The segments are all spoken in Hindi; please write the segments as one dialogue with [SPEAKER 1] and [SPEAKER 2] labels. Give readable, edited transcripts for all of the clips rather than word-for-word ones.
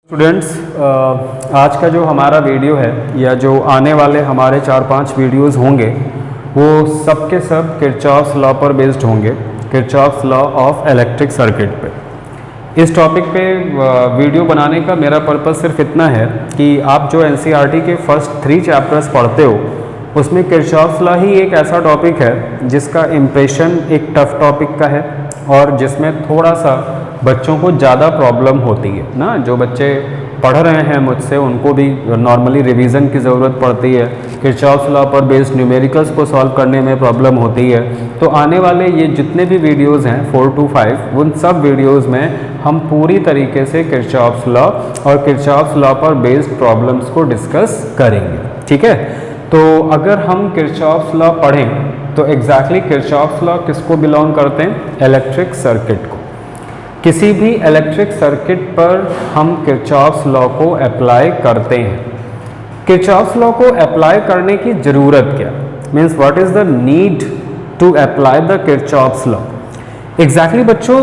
[SPEAKER 1] स्टूडेंट्स, आज का जो हमारा वीडियो है या जो आने वाले हमारे 4-5 वीडियोस होंगे वो सब के सब किरचॉफ्स लॉ पर बेस्ड होंगे, Kirchhoff's law of electric circuit पे। इस टॉपिक पे वीडियो बनाने का मेरा पर्पस सिर्फ इतना है कि आप जो एनसीईआरटी के फर्स्ट 3 चैप्टर्स पढ़ते हो उसमें किरचॉफ्स लॉ ही एक ऐसा टॉपिक है जिसका इम्प्रेशन एक टफ टॉपिक का है और जिसमें थोड़ा सा बच्चों को ज़्यादा प्रॉब्लम होती है ना। जो बच्चे पढ़ रहे हैं मुझसे उनको भी नॉर्मली रिवीजन की ज़रूरत पड़ती है, किरचॉफ्स लॉ पर बेस्ड न्यूमेरिकल्स को सॉल्व करने में प्रॉब्लम होती है। तो आने वाले ये जितने भी वीडियोस हैं 4 to 5 उन सब वीडियोस में हम पूरी तरीके से किरचॉफ्स लॉ और किरचॉफ्स लॉ पर बेस्ड प्रॉब्लम्स को डिस्कस करेंगे, ठीक है। तो अगर हम किरचॉफ्स लॉ पढ़ें तो एग्जैक्टली किरचॉफ्स लॉ किसको बिलोंग करते हैं? इलेक्ट्रिक सर्किट को। किसी भी इलेक्ट्रिक सर्किट पर हम किरचॉफ्स लॉ को अप्लाई करते हैं। किरचॉफ्स लॉ को अप्लाई करने की ज़रूरत क्या, means what is the need to apply the Kirchhoff's law. Exactly बच्चों,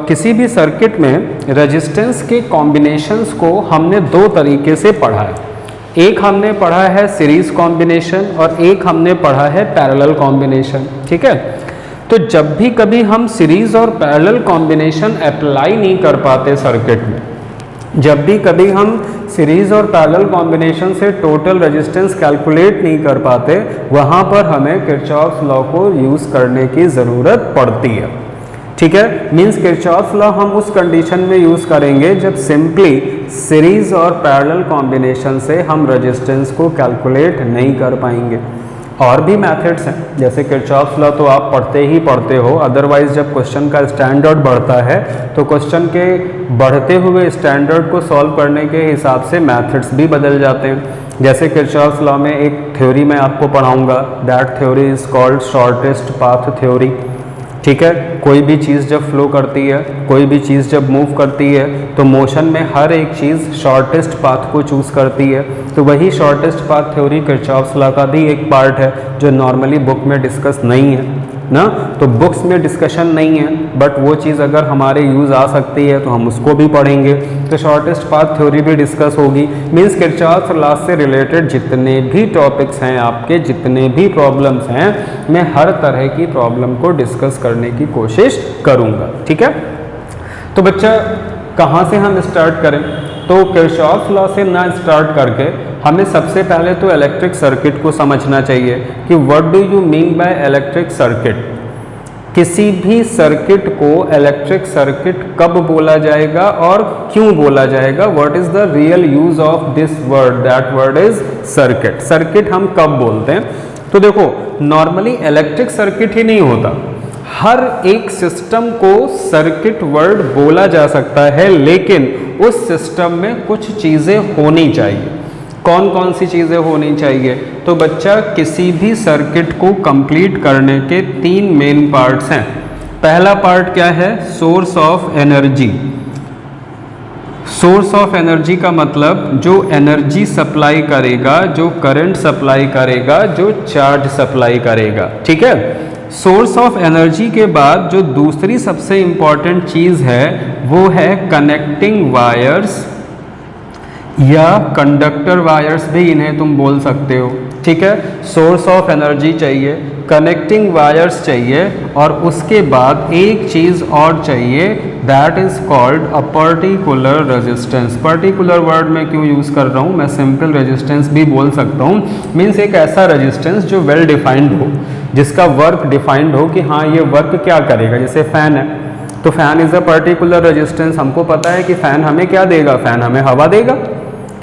[SPEAKER 1] किसी भी सर्किट में रेजिस्टेंस के कॉम्बिनेशंस को हमने 2 तरीके से पढ़ा है। एक हमने पढ़ा है सीरीज कॉम्बिनेशन और एक हमने पढ़ा है पैरेलल कॉम्बिनेशन, ठीक है। तो जब भी कभी हम सीरीज और पैरेलल कॉम्बिनेशन अप्लाई नहीं कर पाते सर्किट में, जब भी कभी हम सीरीज और पैरेलल कॉम्बिनेशन से टोटल रेजिस्टेंस कैलकुलेट नहीं कर पाते, वहाँ पर हमें किरचॉफ्स लॉ को यूज़ करने की ज़रूरत पड़ती है, ठीक है। मीन्स किरचॉफ्स लॉ हम उस कंडीशन में यूज़ करेंगे जब सिंपली सीरीज और पैरेलल कॉम्बिनेशन से हम रेजिस्टेंस को कैलकुलेट नहीं कर पाएंगे। और भी मेथड्स हैं, जैसे किरचॉफ्स लॉ तो आप पढ़ते ही पढ़ते हो, अदरवाइज जब क्वेश्चन का स्टैंडर्ड बढ़ता है तो क्वेश्चन के बढ़ते हुए स्टैंडर्ड को सॉल्व करने के हिसाब से मेथड्स भी बदल जाते हैं। जैसे किरचॉफ्स लॉ में एक थ्योरी मैं आपको पढ़ाऊंगा, that theory is called shortest path theory, ठीक है। कोई भी चीज़ जब फ्लो करती है, कोई भी चीज़ जब मूव करती है तो मोशन में हर एक चीज़ शॉर्टेस्ट पाथ को चूज़ करती है। तो वही shortest path theory Kirchhoff's law का भी एक पार्ट है जो नॉर्मली बुक में डिस्कस नहीं है ना। तो बुक्स में डिस्कशन नहीं है, बट वो चीज़ अगर हमारे यूज़ आ सकती है तो हम उसको भी पढ़ेंगे। तो शॉर्टेस्ट पाथ थ्योरी भी डिस्कस होगी। मीन्स किरचॉफ्स लॉ से रिलेटेड जितने भी टॉपिक्स हैं, आपके जितने भी प्रॉब्लम्स हैं, मैं हर तरह की प्रॉब्लम को डिस्कस करने की कोशिश करूँगा, ठीक है। तो बच्चा कहाँ से हम स्टार्ट करें? तो किरचॉफ्स लॉ से ना स्टार्ट करके हमें सबसे पहले तो इलेक्ट्रिक सर्किट को समझना चाहिए कि what do you mean by electric circuit. किसी भी सर्किट को इलेक्ट्रिक सर्किट कब बोला जाएगा और क्यों बोला जाएगा? What is the real use of this word? That word is circuit. Circuit हम कब बोलते हैं? तो देखो, नॉर्मली इलेक्ट्रिक सर्किट ही नहीं होता, हर एक सिस्टम को सर्किट वर्ड बोला जा सकता है, लेकिन उस सिस्टम में कुछ चीज़ें होनी चाहिए। कौन कौन सी चीज़ें होनी चाहिए? तो बच्चा, किसी भी सर्किट को कंप्लीट करने के 3 मेन पार्ट्स हैं। पहला पार्ट क्या है? Source of energy. Source of energy का मतलब जो एनर्जी सप्लाई करेगा, जो करंट सप्लाई करेगा, जो चार्ज सप्लाई करेगा, ठीक है। सोर्स ऑफ एनर्जी के बाद जो दूसरी सबसे इम्पॉर्टेंट चीज़ है वो है कनेक्टिंग वायर्स या कंडक्टर वायर्स भी इन्हें तुम बोल सकते हो, ठीक है। सोर्स ऑफ एनर्जी चाहिए, कनेक्टिंग वायर्स चाहिए और उसके बाद एक चीज़ और चाहिए, that is called a particular resistance. Particular word मैं क्यों यूज़ कर रहा हूँ? मैं सिंपल रेजिस्टेंस भी बोल सकता हूँ। मीन्स एक ऐसा रेजिस्टेंस जो वेल डिफाइंड हो, जिसका वर्क डिफाइंड हो कि हाँ ये वर्क क्या करेगा। जैसे फ़ैन है तो fan is a particular resistance, हमको पता है कि फ़ैन हमें क्या देगा? फ़ैन हमें हवा देगा,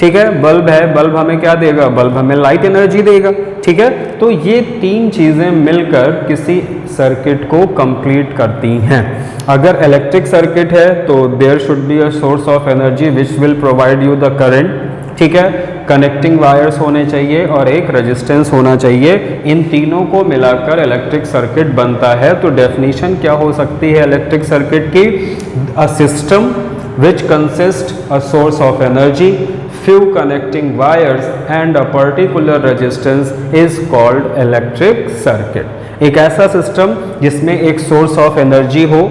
[SPEAKER 1] ठीक है। बल्ब है, बल्ब हमें क्या देगा? बल्ब हमें लाइट एनर्जी देगा, ठीक है। तो ये 3 चीज़ें मिलकर किसी सर्किट को कंप्लीट करती हैं। अगर इलेक्ट्रिक सर्किट है तो there should be a source of energy which will provide you the current, ठीक है। कनेक्टिंग वायर्स होने चाहिए और एक रेजिस्टेंस होना चाहिए। इन तीनों को मिलाकर इलेक्ट्रिक सर्किट बनता है। तो डेफिनेशन क्या हो सकती है इलेक्ट्रिक सर्किट की? A system which consist a source of energy few connecting wires and a particular resistance is called electric circuit. एक ऐसा सिस्टम जिसमें एक सोर्स ऑफ एनर्जी हो,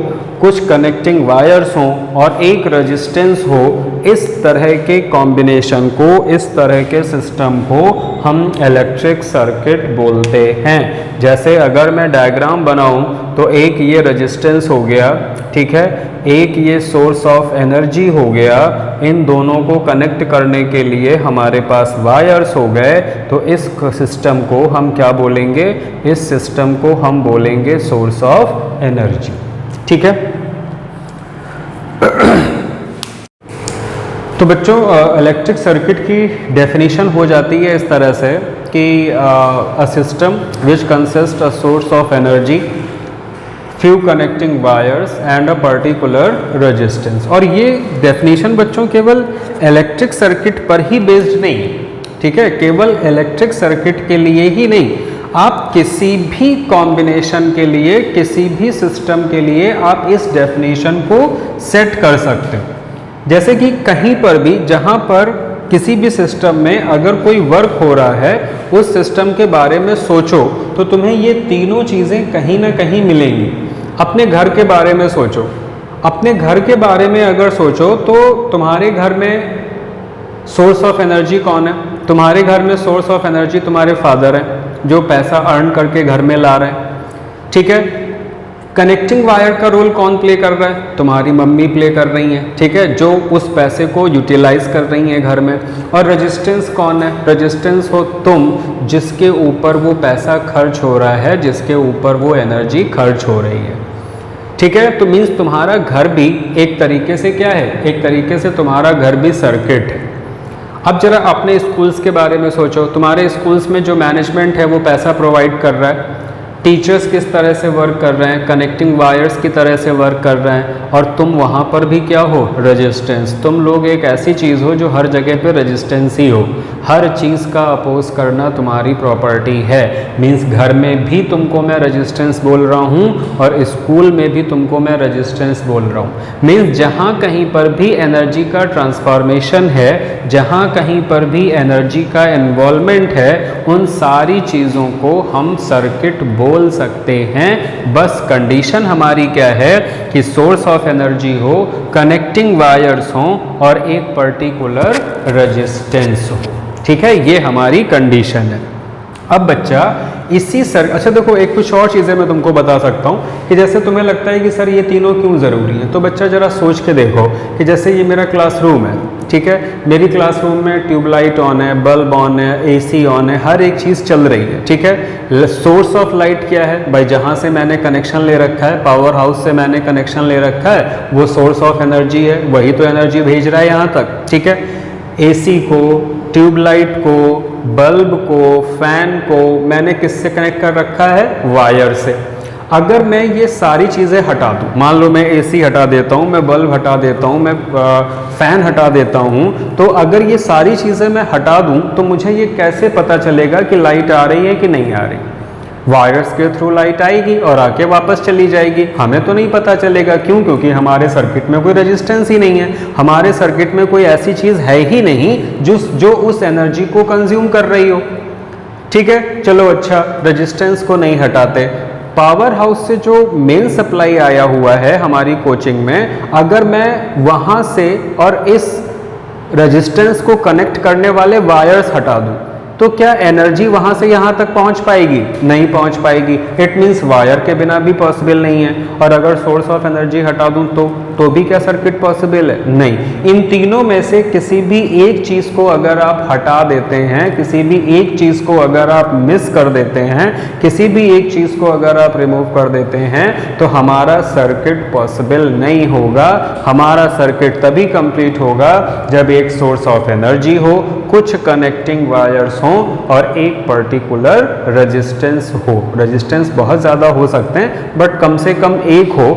[SPEAKER 1] कुछ कनेक्टिंग वायर्स हों और एक रेजिस्टेंस हो, इस तरह के कॉम्बिनेशन को, इस तरह के सिस्टम को हम इलेक्ट्रिक सर्किट बोलते हैं। जैसे अगर मैं डायग्राम बनाऊं तो एक ये रेजिस्टेंस हो गया, ठीक है, एक ये सोर्स ऑफ एनर्जी हो गया, इन दोनों को कनेक्ट करने के लिए हमारे पास वायर्स हो गए, तो इस सिस्टम को हम क्या बोलेंगे? इस सिस्टम को हम बोलेंगे सोर्स ऑफ एनर्जी, ठीक है। तो बच्चों इलेक्ट्रिक सर्किट की डेफिनेशन हो जाती है इस तरह से कि a system which consist a source of energy, few connecting wires and a particular resistance. और ये डेफिनेशन बच्चों केवल इलेक्ट्रिक सर्किट पर ही बेस्ड नहीं है, ठीक है, केवल इलेक्ट्रिक सर्किट के लिए ही नहीं, आप किसी भी कॉम्बिनेशन के लिए, किसी भी सिस्टम के लिए आप इस डेफिनेशन को सेट कर सकते हो। जैसे कि कहीं पर भी, जहां पर किसी भी सिस्टम में अगर कोई वर्क हो रहा है, उस सिस्टम के बारे में सोचो तो तुम्हें ये तीनों चीज़ें कहीं ना कहीं मिलेंगी। अपने घर के बारे में सोचो, अपने घर के बारे में अगर सोचो तो तुम्हारे घर में सोर्स ऑफ एनर्जी कौन है? तुम्हारे घर में सोर्स ऑफ एनर्जी तुम्हारे फादर हैं जो पैसा अर्न करके घर में ला रहे हैं, ठीक है। कनेक्टिंग वायर का रोल कौन प्ले कर रहा है? तुम्हारी मम्मी प्ले कर रही हैं, ठीक है, जो उस पैसे को यूटिलाइज कर रही हैं घर में। और रेजिस्टेंस कौन है? रेजिस्टेंस हो तुम, जिसके ऊपर वो पैसा खर्च हो रहा है, जिसके ऊपर वो एनर्जी खर्च हो रही है, ठीक है। तो मीन्स तुम्हारा घर भी एक तरीके से क्या है? एक तरीके से तुम्हारा घर भी सर्किट है। अब जरा अपने स्कूल्स के बारे में सोचो, तुम्हारे स्कूल्स में जो मैनेजमेंट है वो पैसा प्रोवाइड कर रहा है, टीचर्स किस तरह से वर्क कर रहे हैं, कनेक्टिंग वायर्स की तरह से वर्क कर रहे हैं, और तुम वहाँ पर भी क्या हो? रेजिस्टेंस। तुम लोग एक ऐसी चीज़ हो जो हर जगह पे रेजिस्टेंस ही हो, हर चीज़ का अपोज करना तुम्हारी प्रॉपर्टी है। मीन्स घर में भी तुमको मैं रेजिस्टेंस बोल रहा हूँ और स्कूल में भी तुमको मैं रेजिस्टेंस बोल रहा हूँ। मीन्स जहाँ कहीं पर भी एनर्जी का ट्रांसफॉर्मेशन है, जहाँ कहीं पर भी एनर्जी का इन्वॉल्वमेंट है, उन सारी चीज़ों को हम सर्किट बोल सकते हैं। बस कंडीशन हमारी क्या है कि सोर्स ऑफ एनर्जी हो, कनेक्टिंग वायर्स हो और एक पर्टिकुलर रेजिस्टेंस हो, ठीक है, ये हमारी कंडीशन है। अब बच्चा इसी अच्छा देखो, एक कुछ और चीज़ें मैं तुमको बता सकता हूँ कि जैसे तुम्हें लगता है कि सर ये तीनों क्यों ज़रूरी हैं, तो बच्चा ज़रा सोच के देखो कि जैसे ये मेरा क्लासरूम है, ठीक है, मेरी क्लासरूम में ट्यूबलाइट ऑन है, बल्ब ऑन है, एसी ऑन है, हर एक चीज़ चल रही है, ठीक है। सोर्स ऑफ लाइट क्या है भाई? जहाँ से मैंने कनेक्शन ले रखा है, पावर हाउस से मैंने कनेक्शन ले रखा है, वो सोर्स ऑफ एनर्जी है, वही तो एनर्जी भेज रहा है यहाँ तक, ठीक है। एसी को, ट्यूबलाइट को, बल्ब को, फैन को मैंने किससे कनेक्ट कर रखा है? वायर से। अगर मैं ये सारी चीज़ें हटा दूँ, मान लो मैं एसी हटा देता हूँ, मैं बल्ब हटा देता हूँ, मैं फ़ैन हटा देता हूँ, तो अगर ये सारी चीज़ें मैं हटा दूँ तो मुझे ये कैसे पता चलेगा कि लाइट आ रही है कि नहीं आ रही? वायर्स के थ्रू लाइट आएगी और आके वापस चली जाएगी, हमें तो नहीं पता चलेगा। क्यों? क्योंकि हमारे सर्किट में कोई रेजिस्टेंस ही नहीं है, हमारे सर्किट में कोई ऐसी चीज़ है ही नहीं जो उस एनर्जी को कंज्यूम कर रही हो, ठीक है। चलो अच्छा, रेजिस्टेंस को नहीं हटाते, पावर हाउस से जो मेन सप्लाई आया हुआ है हमारी कोचिंग में, अगर मैं वहाँ से और इस रेजिस्टेंस को कनेक्ट करने वाले वायर्स हटा दूँ तो क्या एनर्जी वहाँ से यहाँ तक पहुँच पाएगी? नहीं पहुँच पाएगी। इट मीन्स वायर के बिना भी पॉसिबल नहीं है। और अगर सोर्स ऑफ एनर्जी हटा दूँ तो भी क्या सर्किट पॉसिबल है? नहीं। इन तीनों में से किसी भी एक चीज़ को अगर आप हटा देते हैं, किसी भी एक चीज़ को अगर आप मिस कर देते हैं, किसी भी एक चीज़ को अगर आप रिमूव कर देते हैं, तो हमारा सर्किट पॉसिबल नहीं होगा। हमारा सर्किट तभी कंप्लीट होगा जब एक सोर्स ऑफ एनर्जी हो, कुछ कनेक्टिंग वायर्स हों और एक पर्टिकुलर रेजिस्टेंस हो। रेजिस्टेंस बहुत ज़्यादा हो सकते हैं बट कम से कम एक हो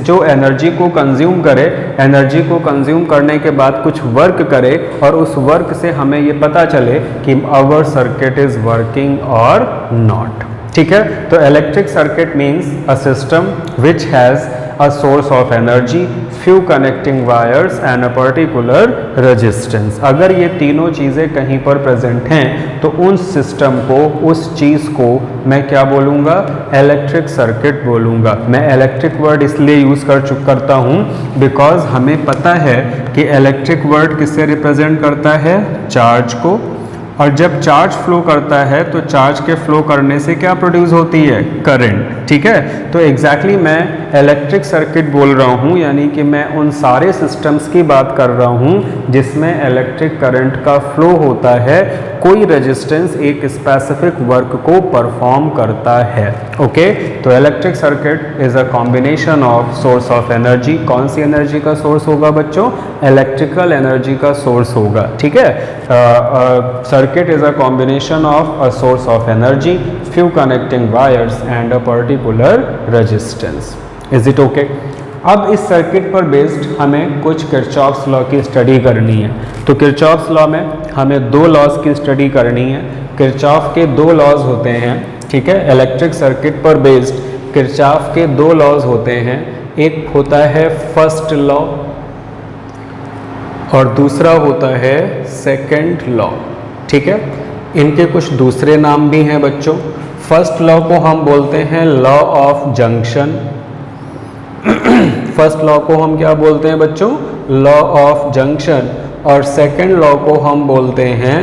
[SPEAKER 1] जो एनर्जी को कंज्यूम करे, एनर्जी को कंज्यूम करने के बाद कुछ वर्क करे और उस वर्क से हमें ये पता चले कि आवर सर्किट इज वर्किंग और नॉट। ठीक है, तो electric circuit means a system which has a source of energy, few connecting wires and a particular resistance। अगर ये तीनों चीज़ें कहीं पर प्रेजेंट हैं तो उन सिस्टम को, उस चीज़ को मैं क्या बोलूँगा, इलेक्ट्रिक सर्किट बोलूँगा। मैं इलेक्ट्रिक वर्ड इसलिए यूज़ करता हूँ बिकॉज हमें पता है कि इलेक्ट्रिक वर्ड किससे रिप्रेजेंट करता है, चार्ज को, और जब चार्ज फ्लो करता है तो चार्ज के फ्लो करने से क्या प्रोड्यूस होती है, करंट। ठीक है, तो एग्जैक्टली मैं इलेक्ट्रिक सर्किट बोल रहा हूँ, यानी कि मैं उन सारे सिस्टम्स की बात कर रहा हूँ जिसमें इलेक्ट्रिक करंट का फ्लो होता है, कोई रेजिस्टेंस एक स्पेसिफिक वर्क को परफॉर्म करता है। ओके, तो electric circuit is a combination of source of energy. कौन सी एनर्जी का सोर्स होगा बच्चों, इलेक्ट्रिकल एनर्जी का सोर्स होगा। ठीक है, circuit is a combination of a source of energy, few connecting wires and a particular resistance। Is it okay? अब इस सर्किट पर बेस्ड हमें कुछ किरचॉफ्स लॉ की स्टडी करनी है। तो किरचॉफ्स लॉ में हमें दो लॉज की स्टडी करनी है। किरचॉफ के दो लॉज होते हैं, ठीक है, इलेक्ट्रिक सर्किट पर बेस्ड किरचॉफ के दो लॉज होते हैं। एक होता है फर्स्ट लॉ और दूसरा होता है सेकंड लॉ। ठीक है, इनके कुछ दूसरे नाम भी हैं बच्चों। फर्स्ट लॉ को हम बोलते हैं law of junction. First law को हम क्या बोलते हैं बच्चों, लॉ ऑफ जंक्शन। और सेकंड लॉ को हम बोलते हैं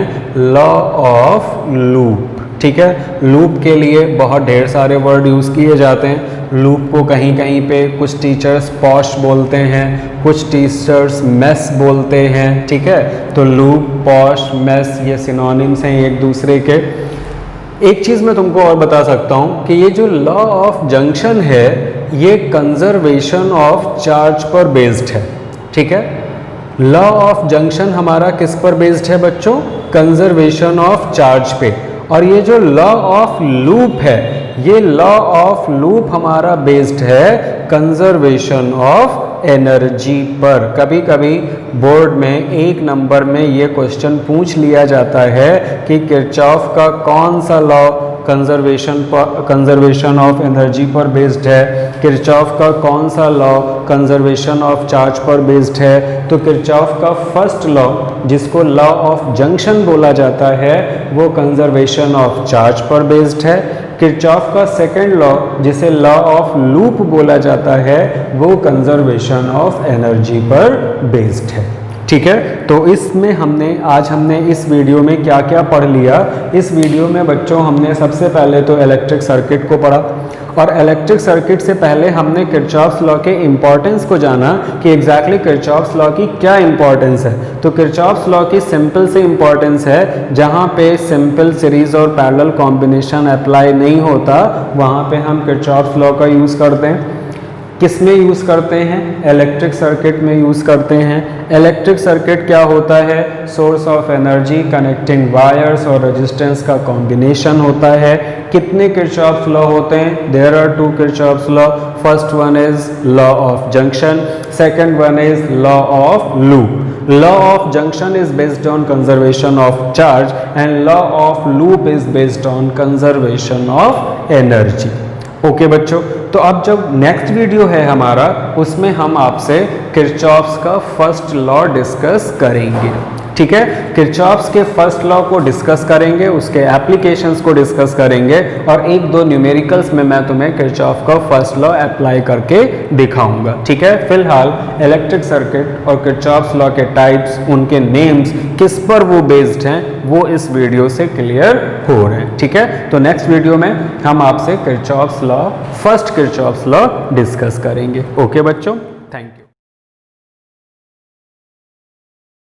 [SPEAKER 1] लॉ ऑफ लूप। ठीक है, लूप के लिए बहुत ढेर सारे वर्ड यूज़ किए जाते हैं। लूप को कहीं कहीं पे कुछ टीचर्स पॉश बोलते हैं, कुछ टीचर्स मेस बोलते हैं। ठीक है, तो लूप, पॉश, मेस ये सिनोनिम्स हैं एक दूसरे के। एक चीज़ मैं तुमको और बता सकता हूँ कि ये जो लॉ ऑफ जंक्शन है ये कंजर्वेशन ऑफ चार्ज पर बेस्ड है। ठीक है, लॉ ऑफ जंक्शन हमारा किस पर बेस्ड है बच्चों, कंजर्वेशन ऑफ चार्ज पे। और ये जो लॉ ऑफ लूप है, ये लॉ ऑफ लूप हमारा बेस्ड है कंजर्वेशन ऑफ एनर्जी पर। कभी कभी बोर्ड में एक नंबर में ये क्वेश्चन पूछ लिया जाता है कि किरचॉफ का कौन सा लॉ कंजर्वेशन ऑफ एनर्जी पर बेस्ड है, किरचॉफ का कौन सा लॉ कंजर्वेशन ऑफ चार्ज पर बेस्ड है। तो किरचॉफ का फर्स्ट लॉ जिसको लॉ ऑफ जंक्शन बोला जाता है वो कंजर्वेशन ऑफ चार्ज पर बेस्ड है। किरचॉफ का सेकंड लॉ जिसे लॉ ऑफ लूप बोला जाता है वो कंजर्वेशन ऑफ एनर्जी पर बेस्ड है। ठीक है, तो इसमें आज हमने इस वीडियो में क्या क्या पढ़ लिया। इस वीडियो में बच्चों हमने सबसे पहले तो इलेक्ट्रिक सर्किट को पढ़ा, और इलेक्ट्रिक सर्किट से पहले हमने किरचॉफ्स लॉ के इम्पॉर्टेंस को जाना कि एग्जैक्टली किरचॉफ्स लॉ की क्या इम्पॉर्टेंस है। तो किरचॉफ्स लॉ की सिंपल से इम्पॉर्टेंस है, जहाँ पे सिंपल सीरीज और पैरेलल कॉम्बिनेशन अप्लाई नहीं होता वहाँ पे हम किरचॉफ्स लॉ का यूज़ करते हैं। किस में यूज़ करते हैं, इलेक्ट्रिक सर्किट में यूज़ करते हैं। इलेक्ट्रिक सर्किट क्या होता है, source of energy, connecting wires और रेजिस्टेंस का कॉम्बिनेशन होता है। कितने किरचॉफ्स लॉ होते हैं, there are two Kirchhoff's law. First one is law of junction, second one is law of loop. Law of junction is based on conservation of charge and law of loop is based on conservation of energy. Okay बच्चों, तो अब जब नेक्स्ट वीडियो है हमारा उसमें हम आपसे किरचॉफ्स का फर्स्ट लॉ डिस्कस करेंगे। ठीक है, किरचॉफ्स के फर्स्ट लॉ को डिस्कस करेंगे, उसके एप्लीकेशंस को डिस्कस करेंगे और एक दो न्यूमेरिकल्स में मैं तुम्हें किरचॉफ का फर्स्ट लॉ अप्लाई करके दिखाऊंगा। ठीक है, फिलहाल इलेक्ट्रिक सर्किट और किरचॉफ्स लॉ के टाइप्स, उनके नेम्स, किस पर वो बेस्ड हैं, वो इस वीडियो से क्लियर हो रहे हैं। ठीक है, तो नेक्स्ट वीडियो में हम आपसे Kirchhoff's law, first Kirchhoff's law discuss करेंगे। ओके बच्चों, थैंक यू।